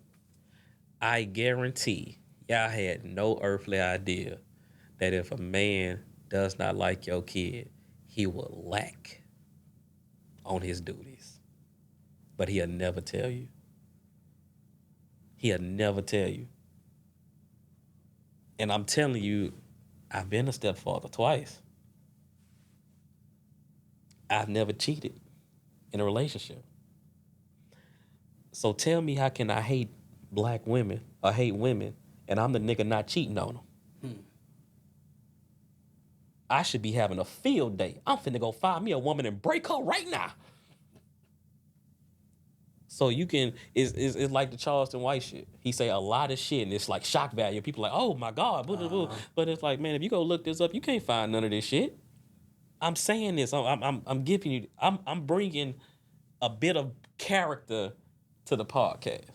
I guarantee y'all had no earthly idea that if a man does not like your kid, he will lack on his duties. But he'll never tell you. He'll never tell you. And I'm telling you, I've been a stepfather twice. I've never cheated in a relationship. So tell me, how can I hate black women or hate women and I'm the nigga not cheating on them? I should be having a field day. I'm finna go find me a woman and break her right now. So you can, it's like the Charleston White shit. He say a lot of shit and it's like shock value. People like, oh my God. But it's like, man, if you go look this up, you can't find none of this shit. I'm saying this. I'm giving you. I'm bringing a bit of character to the podcast.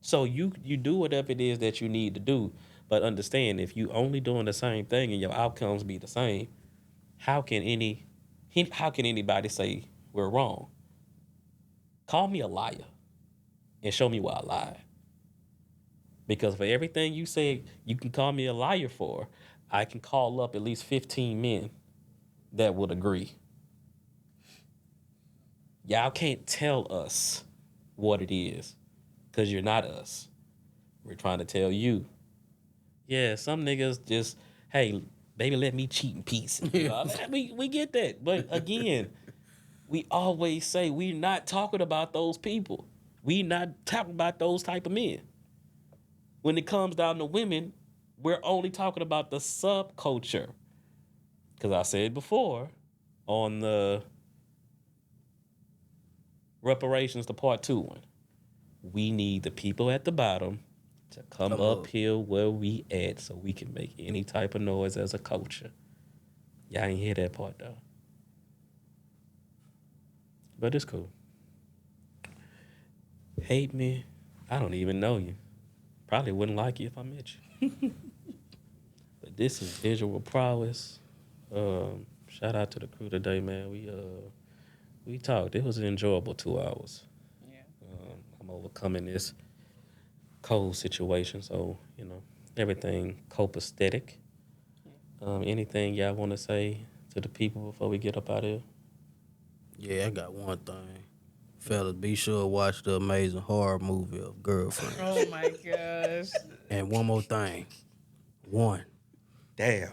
So you do whatever it is that you need to do, but understand if you only doing the same thing and your outcomes be the same, how can anybody say we're wrong? Call me a liar and show me why I lied. Because for everything you say you can call me a liar for, I can call up at least 15 men that would agree. Y'all can't tell us what it is because you're not us. We're trying to tell you. Yeah, some niggas just, hey, baby, let me cheat in peace. You know, we get that. But again, we always say we're not talking about those people. We not talking about those type of men. When it comes down to women, we're only talking about the subculture. Because I said before on the reparations, the part 2 one, we need the people at the bottom to come uphill where we at so we can make any type of noise as a culture. Y'all ain't hear that part though. But it's cool. Hate me? I don't even know you. Probably wouldn't like you if I met you. But this is visual prowess. Shout out to the crew today, man. We talked. It was an enjoyable 2 hours. Yeah. I'm overcoming this cold situation, so everything copacetic. Anything y'all want to say to the people before we get up out of here? Yeah, I got one thing. Fellas, be sure to watch the amazing horror movie of Girlfriend. Oh my gosh. And one more thing. One. Damn,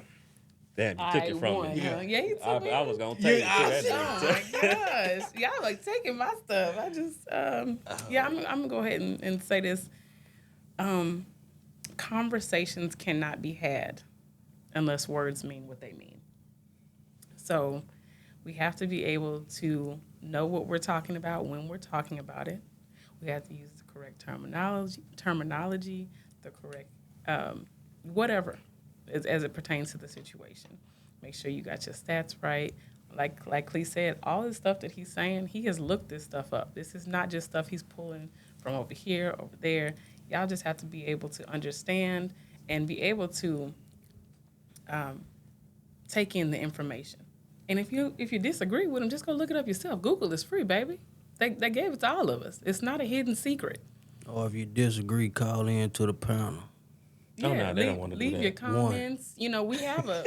you took it from won, me. huh? Yeah, he took me. I was gonna take it too. Oh my gosh. Y'all like taking my stuff. I just I'm gonna go ahead and say this. Conversations cannot be had unless words mean what they mean. So we have to be able to know what we're talking about when we're talking about it. We have to use the correct terminology, the correct whatever as it pertains to the situation. Make sure you got your stats right. Like Clee said, all the stuff that he's saying, he has looked this stuff up. This is not just stuff he's pulling from over here, over there. Y'all just have to be able to understand and be able to take in the information. And if you disagree with him, just go look it up yourself. Google is free, baby. They gave it to all of us. It's not a hidden secret. Or if you disagree, call in to the panel. Oh, no, they don't want to do that. Leave your comments. We have a...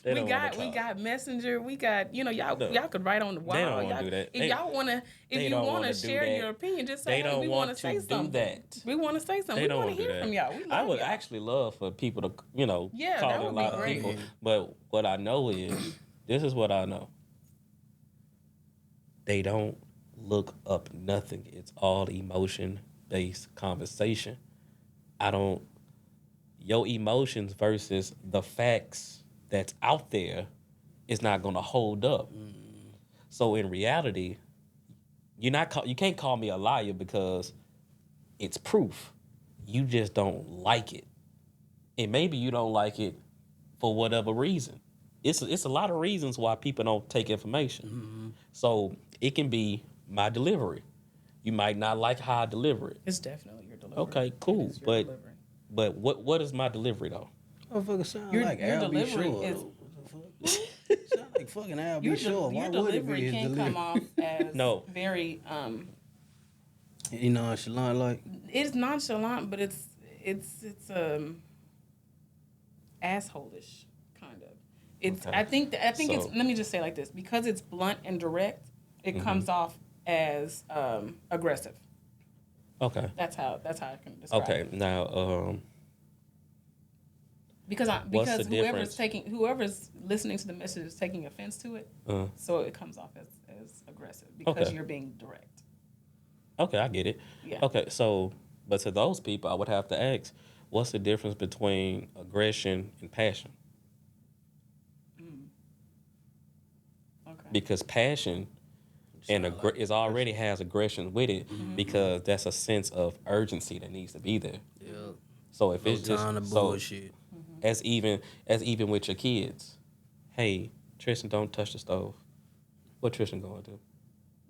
They we don't want to got we talk. got Messenger. We got y'all No, y'all could write on the they don't wall. want to Y'all do that. if y'all wanna if They you don't wanna want to do share that. your opinion, just say They hey, don't we wanna want say to do something. that. We wanna say something. They We don't wanna want to do hear that. from y'all. We I love would y'all. actually love for people to, Yeah, call that in a would be lot of great. people. But what I know is, this is what I know. They don't look up nothing. It's all emotion based conversation. I don't, your emotions versus the facts that's out there is not going to hold up. So in reality, you can't call me a liar because it's proof. You just don't like it. And maybe you don't like it for whatever reason. It's a lot of reasons why people don't take information. So it can be my delivery. You might not like how I deliver it. It's definitely your delivery. Okay, It cool. is your But delivery. what is my delivery though? Motherfucker sound Your- like your Al B. delivery Shore. is- What the fuck? Sound like fucking Al B. Shore. Why Your would it be delivery his can delivery? come off as No. very You know, nonchalant like. it's nonchalant, but it's assholish kind of. It's Okay. I think it's So- let me just say it like this, because it's blunt and direct, it comes off as aggressive. Okay. That's how I can describe Okay. it. Now, Because What's the whoever's listening to the message is taking offense to it, uh, so it comes off as aggressive because Okay. you're being direct. okay, I get it. Yeah. Okay, so but to those people, I would have to ask, what's the difference between aggression and passion? Okay. Because passion is already has aggression with it because that's a sense of urgency that needs to be there. Yeah. So if No it's just time to so bullshit. as even with your kids, hey Tristan, don't touch the stove. What Tristan gonna do?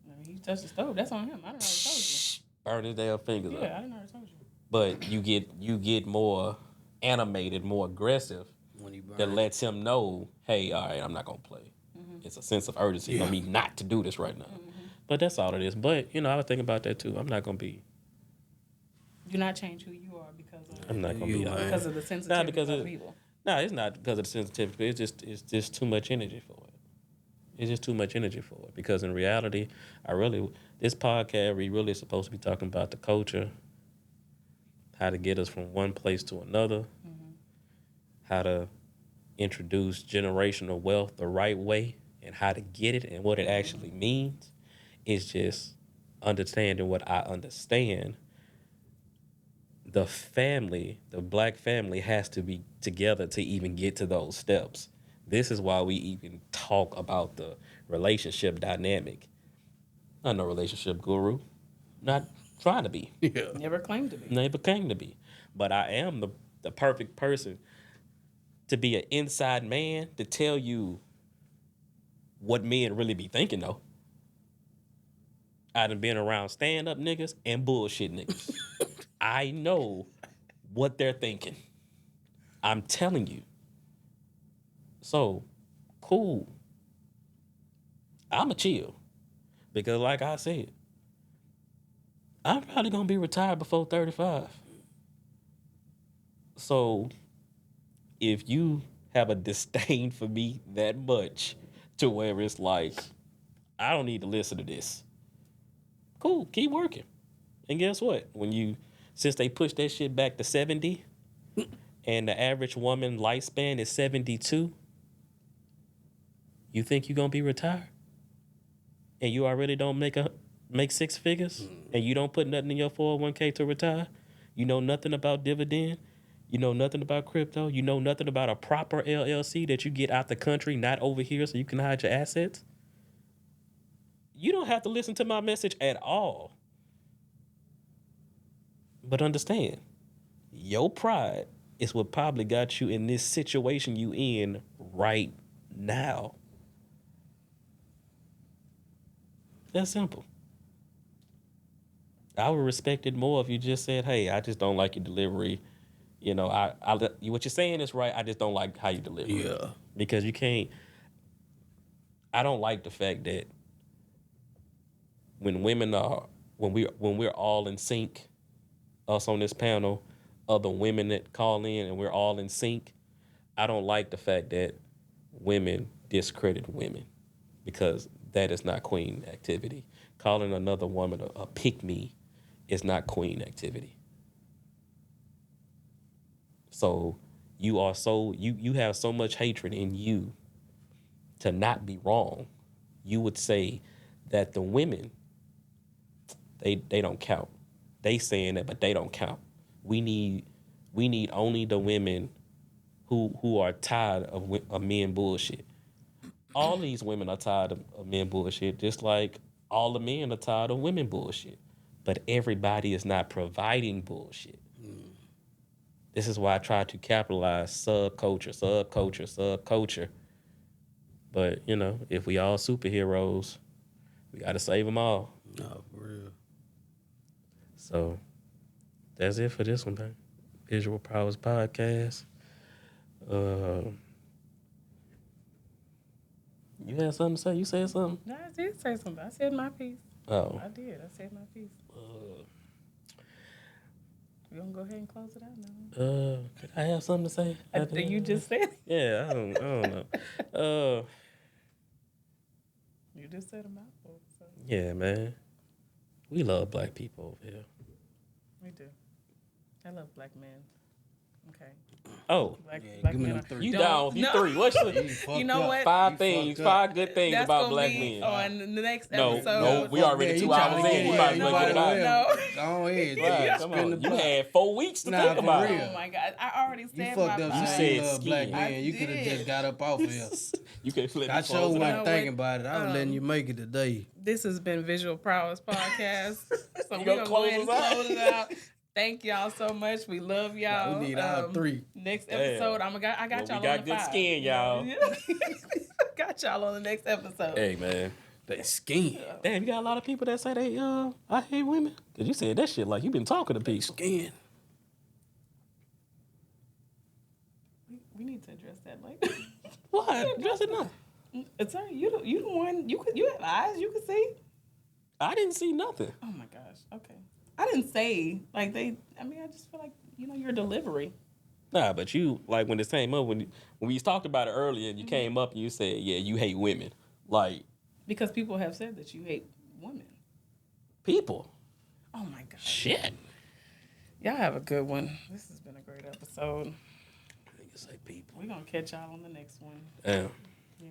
I mean, he touched the stove. That's on him. I done already told you. Burn his damn fingers Yeah, up. I done already told you. But you get more animated, more aggressive. When he burned That lets him know, hey, all right, I'm not gonna play. It's a sense of urgency for me not to do this right now. But that's all it is. But I was thinking about that too. I'm not gonna be. Do not change who you are because of I'm not gonna be. because of the sensitivity because of it, other people. No, it's not because of the sensitivity. It's just too much energy for it. It's just too much energy for it. Because in reality, this podcast we really supposed to be talking about the culture, how to get us from one place to another, how to introduce generational wealth the right way, and how to get it and what it actually means. It's just understanding what I understand. The black family has to be together to even get to those steps. This is why we even talk about the relationship dynamic. I'm no relationship guru. Not trying to be. Yeah. Never claimed to be. Never came to be. But I am the perfect person to be an inside man to tell you what men really be thinking though. I done been around stand-up niggas and bullshit niggas. I know what they're thinking. I'm telling you. So, cool. I'ma chill. Because like I said, I'm probably gonna be retired before 35. So, if you have a disdain for me that much to where it's like, I don't need to listen to this. Cool, keep working. And guess what? Since they pushed that shit back to 70 and the average woman lifespan is 72, you think you're gonna be retired? And you already don't make six figures? And you don't put nothing in your 401k to retire? You know nothing about dividend? You know nothing about crypto? You know nothing about a proper LLC that you get out the country, not over here so you can hide your assets? You don't have to listen to my message at all. But understand, your pride is what probably got you in this situation you in right now. That's simple. I would respect it more if you just said, "Hey, I just don't like your delivery. What you're saying is right. I just don't like how you deliver it." Yeah. Because you can't. I don't like the fact that when we're all in sync, us on this panel, other women that call in and we're all in sync. I don't like the fact that women discredit women because that is not queen activity. Calling another woman a pick me is not queen activity. So you have so much hatred in you to not be wrong. You would say that the women they don't count. They saying that, but they don't count. We need only the women who are tired of men bullshit. All these women are tired of men bullshit, just like all the men are tired of women bullshit. But everybody is not providing bullshit. This is why I try to capitalize subculture. But, if we all superheroes, we got to save them all. No, for real. So that's it for this one, man. Visual Powers Podcast. You had something to say? You said something? No, I did say something. I said my piece. Oh. I did. I said my piece. You gonna go ahead and close it out now? Did I have something to say? You just said it. Yeah, I don't know. You just said a mouthful. So. Yeah, man. We love black people over here. We do. I love black men. Okay. Oh, Black give me men them are- 3. you Don't- down? You no. 3. What's the You know what? five good things That's about gonna black be men? on the next No, episode. no, we already 2 hours in. You might as well get it out. No. Go ahead. Right, come on. You had 4 weeks to think for about real. it. Oh my God! I already You said fucked my up piece. saying you said love black skin. men. You could have did. just got up off here. You can flip. I sure You know wasn't what? thinking about it. I was letting you make it today. This has been Visual Prowess Podcast. So You we're gonna gonna go ahead and close us out? close it out. Thank y'all so much. We love y'all. We need all 3. Next Damn. episode, I got Well, y'all we on got the good 5. skin, y'all. Got y'all on the next episode. Hey, man. They skin. Damn, you got a lot of people that say they I hate women. Cause you said that shit like you been talking to people. Skin. We need to address that later. What? Dress it up. It's all right. You the one. You have eyes. You can see. I didn't see nothing. Oh my gosh. Okay. I didn't say like they. I mean, I just feel like your delivery. Nah, but you like when this came up when we talked about it earlier and you came up and you said, yeah, you hate women. Like Because people have said that you hate women. people. Oh my gosh. Shit. Y'all have a good one. This has been a great episode. Niggas say people. We're gonna catch y'all on the next one. Damn. Yeah.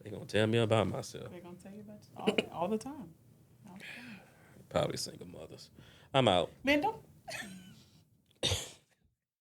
They gonna tell me about myself. They're gonna tell you about all the time. All the time. Probably single mothers. I'm out. Man, don't.